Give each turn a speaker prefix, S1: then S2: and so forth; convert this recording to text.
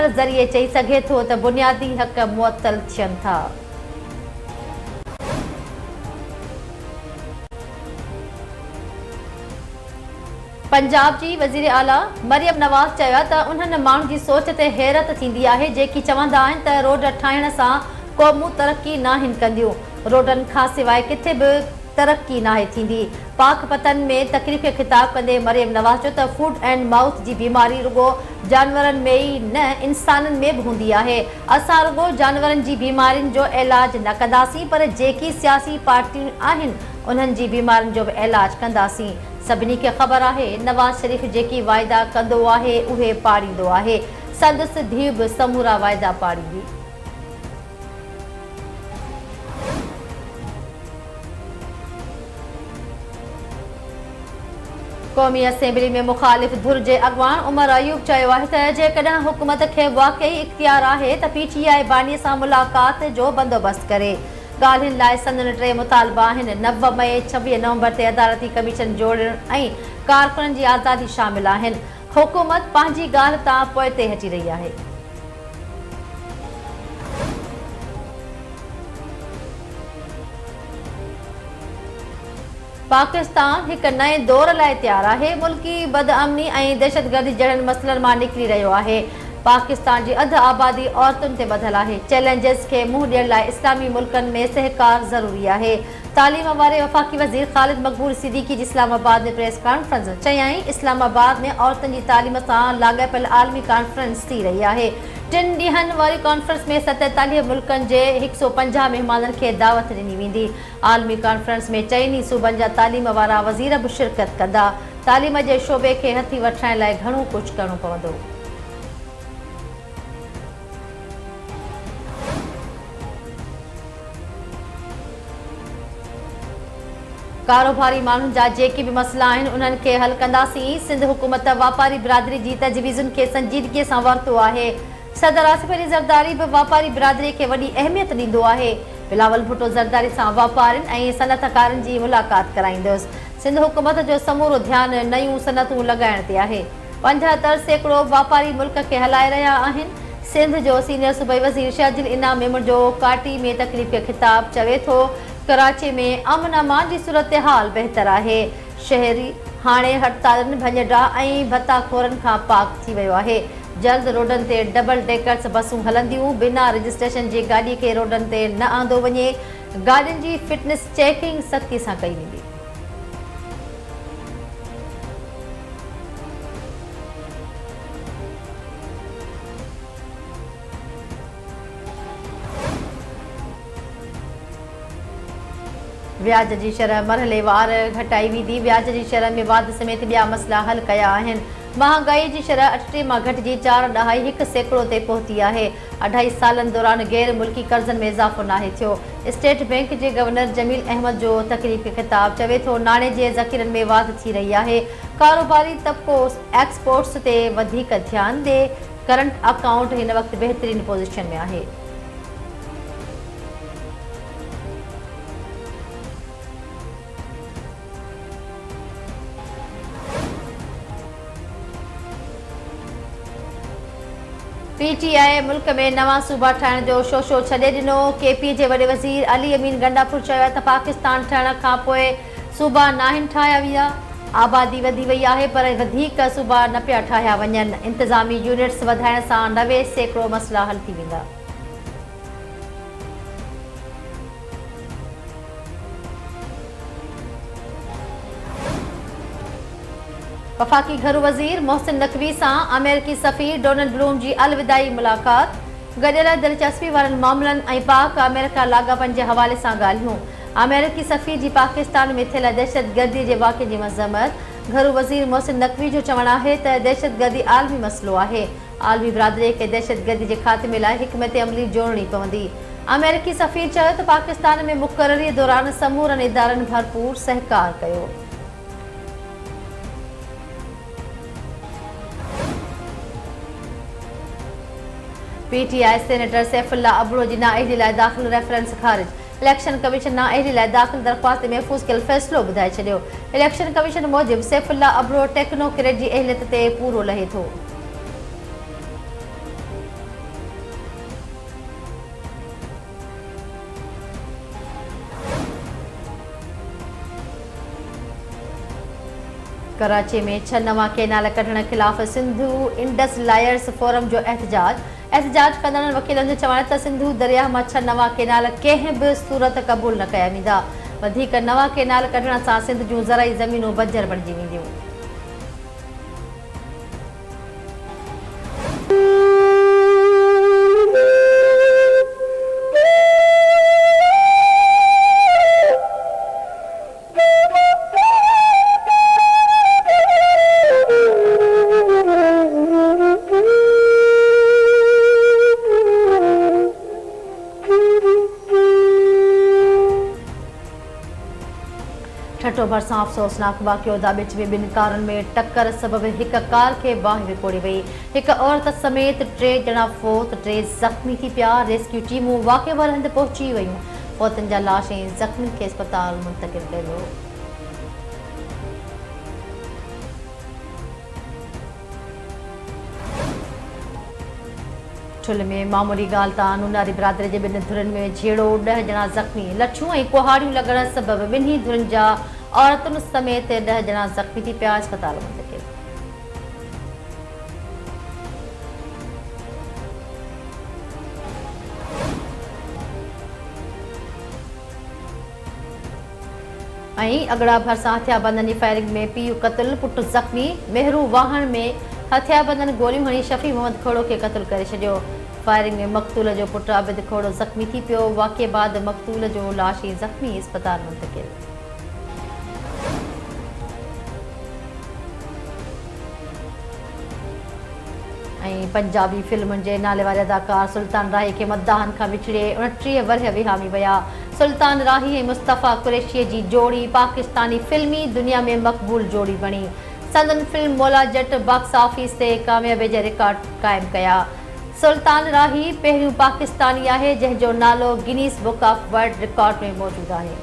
S1: Twitter ज़रिए चई सघे थो त बुनियादी हक़ मुअत्तल थियनि था। पंजाब जी वज़ीर आला मरियम नवाज़ चयो त उन्हनि माण्हुनि जी सोच ते हैरत थींदी आहे जेकी चवंदा आहिनि त रोड ठाहिण सां क़ौमूं तरक़ी नाहिनि कंदियूं। रोडनि खां सवाइ किथे बि तरक़ी नाहे थींदी। पाक पतन में तकरीब खे ख़िताब कंदे मरियम नवाज़ चयो त फूड एंड माउथ जी बीमारी रुगो जानवरनि में ई न इंसाननि में बि हूंदी आहे। असां रुगो जानवरनि जी बीमारियुनि जो इलाज न कंदासीं पर जेकी सियासी पार्टियूं आहिनि उन्हनि जी बीमारियुनि जो बि इलाज कंदासीं। सभिनी खे ख़बर आहे नवाज़ शरीफ़ जेकी वाइदा कंदो आहे उहे पाड़ींदो आहे। संदसि धीउ बि समूरा वाइदा पाड़ींदी। क़ौमी असेंबली में मुख़ालिफ़ धुर जे अॻवान उमर अयूब चयो आहे त जेकॾहिं हुकूमत खे वाक़ई इख़्तियार आहे त PTI बानीअ सां मुलाक़ात जो बंदोबस्तु करे। ॻाल्हियुनि लाइ संदनि 3 मुतालबा आहिनि। 9 मई 26 नवंबर ते अदालती कमीशन जोड़ण ऐं कारकुननि जी आज़ादी शामिल आहिनि। हुकूमत पंहिंजी ॻाल्हि तां पोइ ते हटी रही आहे। पाकिस्तान हिक नए दौर लाइ तैयार आहे। मुल्की बदअमनी ऐं दहशतगर्दी जहिड़नि मसइलनि मां निकिरी रहियो आहे। पाकिस्तान जी अधु आबादी औरतुनि ते ॿधल आहे। चैलेंजिस खे मुंहुं ॾियण लाइ इस्लामी मुल्कनि में सहकार ज़रूरी आहे। तालीम वारे वफ़ाक़ी वज़ीर ख़ालिद मक़बूल सिद्दीकी जी इस्लामाबाद में प्रेस कॉन्फ्रेंस चयाईं इस्लामाबाद में औरतुनि जी तालीम सां लाॻापियल आलमी कॉन्फ्रेंस थी रही आहे। 3 ॾींहनि वारी कॉन्फ्रेंस में 47 मुल्कनि जे 150 महिमाननि खे दावत ॾिनी वेंदी। आलमी कॉन्फ्रेंस में 4 सूबनि जा तालीम वारा वज़ीर बि शिरकत कंदा। तालीम जे शोबे खे हथी वठाइण लाइ घणो कुझु करणो पवंदो। कारोबारी माण्हुनि जा जेके बि मसइला आहिनि उन्हनि खे हल कंदासीं। सिंध हुकूमत वापारी बिरादरी जी तजवीज़ुनि खे संजीदगीअ सां वरितो आहे। सदर आसिफ अली ज़रदारी बि वापारी बिरादरी खे वॾी अहमियत ॾींदो आहे। बिलावल भुट्टो ज़रदारी सां वापारियुनि ऐं सनअतकारनि जी मुलाक़ात कराईंदुसि। सिंध हुकूमत जो समूरो ध्यानु नयूं सनअतूं लॻाइण ते आहे। 75% वापारी मुल्क खे हलाए रहिया आहिनि। सिंध जो सीनियर सूबाई वज़ीर शहजिल इनाम मेमण जो काटी में तकरीब खे ख़िताब चवे थो कराची में अमन अमान जी सूरत हाल बहितर आहे। शहरी हाणे हड़तालनि भञडा ऐं भत्ताखोरनि खां पाक थी वियो आहे। जल्द रोडनि ते डबल डेकर्स बसूं हलंदियूं। बिना रजिस्ट्रेशन जी गाॾी खे रोडनि ते न आंदो वञे। गाॾियुनि जी फिटनेस चेकिंग सख़्ती सां कई वेंदी। व्याज जी शरह मरहलेवार घटाई वेंदी। व्याज जी शरह में वाध समेत ॿिया मसइला हल कया आहिनि। महांगाई जी शरह 38 मां घटिजी 4.1% ते पहुती आहे। 2.5 सालनि दौरान गैर मुल्की कर्ज़नि में इज़ाफ़ो नाहे थियो। स्टेट बैंक जे गवर्नर जमील अहमद जो तकरीब खे ख़िताब चवे थो नाणे जे ज़ख़ीरनि में वाध थी रही आहे। कारोबारी तबिको एक्सपोर्ट्स ते वधीक ध्यानु ॾे। करंट अकाउंट हिन वक़्तु बहितरीन पोज़ीशन में आहे। PTI मुल्क में नवां सूबा ठाहिण जो शोशो छॾे ॾिनो। KP जे वॾे वज़ीर अली अमीन गंडापुर चयो त पाकिस्तान ठहण खां पोइ सूबा नाहिनि ठाहिया विया। आबादी वधी वई आहे पर वधीक सूबा न पिया ठाहिया वञनि। इंतिज़ामी यूनिट्स वधाइण सां 90% मसइला हल थी वेंदा। वफ़ाक़ी घरू वज़ीर मोहसिन नक़वी सां अमेरिकी सफ़ीर डोनाल्ड ब्लूम जी अलविदाई मुलाक़ात। गॾियल दिलचस्पी वारनि मामलनि ऐं पाक अमेरिका लाॻापनि जे हवाले सां ॻाल्हियूं। अमेरिकी सफ़ीर जी पाकिस्तान में थियल दहशतगर्दी जे वाक़े जी मज़म्मत। घरू वज़ीर मोहसिन नक़वी जो चवणु आहे त दहशतगर्दी आलमी मसइलो आहे। आलमी बिरादरी खे दहशतगर्दी जे ख़ात्मे लाइ हिकमत अमली जोड़णी पवंदी। अमेरिकी सफ़ीर चयो त पाकिस्तान में मुक़ररीअ दौरान समूरनि इदारनि भरपूर सहकार कयो। PTI सेनेटर सैफुल्ला अबड़ो जी नाअहली लाइ दाख़िल रेफरेंस ख़ारिज। इलेक्शन कमीशन नाअहली लाइ दाख़िल दरख़्वास्त महफ़ूज़ कयल फ़ैसिलो ॿुधाए छॾियो। इलेक्शन कमीशन मूजिबि सैफुल्ला अबड़ो टेक्नोक्रेट जी अहलियत ते पूरो लहे थो। कराची में 6 नवा केनाल कढण खिलाफ़ सिंधु इंडस लायर्स फोरम जो एहतजाज कंदड़ वकीलनि जो चवण त सिंधु दरिया मां 6 नवा केनाल कंहिं बि सूरत क़बूल न कया वेंदा। वधीक नवा केनाल कढण सां सिंध जूं ज़रई ज़मीनूं बंजर बणिजी वेंदियूं। छठो भरिसां अफ़सोसनाक वाक़ियो दाबिच में 2 कारनि में टक्कर सबबि हिक कार खे बाहि विकोड़ी वई। हिक औरत समेत 3 ॼणा फोत, 3 ज़ख़्मी थी पिया। रेस्क्यू टीमूं वाक़िए वारनि हंधि पहुची वयूं। फोतनि जा लाश ऐं ज़ख़्मियुनि खे अस्पताल मुंतक़िल कयो वियो। ठुल में मामूली ॻाल्हि तां नूनारी बिरादरी जे 2 धुरनि में झेड़ो, 10 ॼणा ज़ख़्मी। लठूं ऐं कुहाड़ियूं लॻण सबबि 2 धुरनि जा औरतुनि समेत 10 ॼणा ज़ख़्मी थी पिया, अस्पताल मुंतक़िल। ऐं अगड़ा भरिसां हथियारबंदनि जी फायरिंग में पीउ क़त्ल, पुटु ज़ख़्मी। मेहरू वाहन में हथियारबंदनि गोलियूं हणी शफ़ी मोहम्मद खोड़ो खे क़त्ल करे छॾियो। फायरिंग में मक़तूल जो पुटु आबिद खोड़ो ज़ख़्मी थी पियो। वाक़िए बाद मक़तूल जो लाश ऐं ज़ख़्मी अस्पताल मुंतक़िल। ऐं पंजाबी फिल्मुनि जे नाले वारे अदाकार सुल्तान राही खे मदाहनि खां विछड़े 29 वरह विहामी विया। सुल्तान राही ऐं मुस्तफ़ा कुरैशीअ जी जोड़ी पाकिस्तानी फिल्मी दुनिया में मक़बूल जोड़ी बणी। संदन film Maula Jatt box office ते कामयाबी जा रिकॉर्ड क़ाइमु कया। सुल्तान राही पहिरियों पाकिस्तानी आहे जंहिंजो नालो Guinness book of world record में मौजूदु आहे।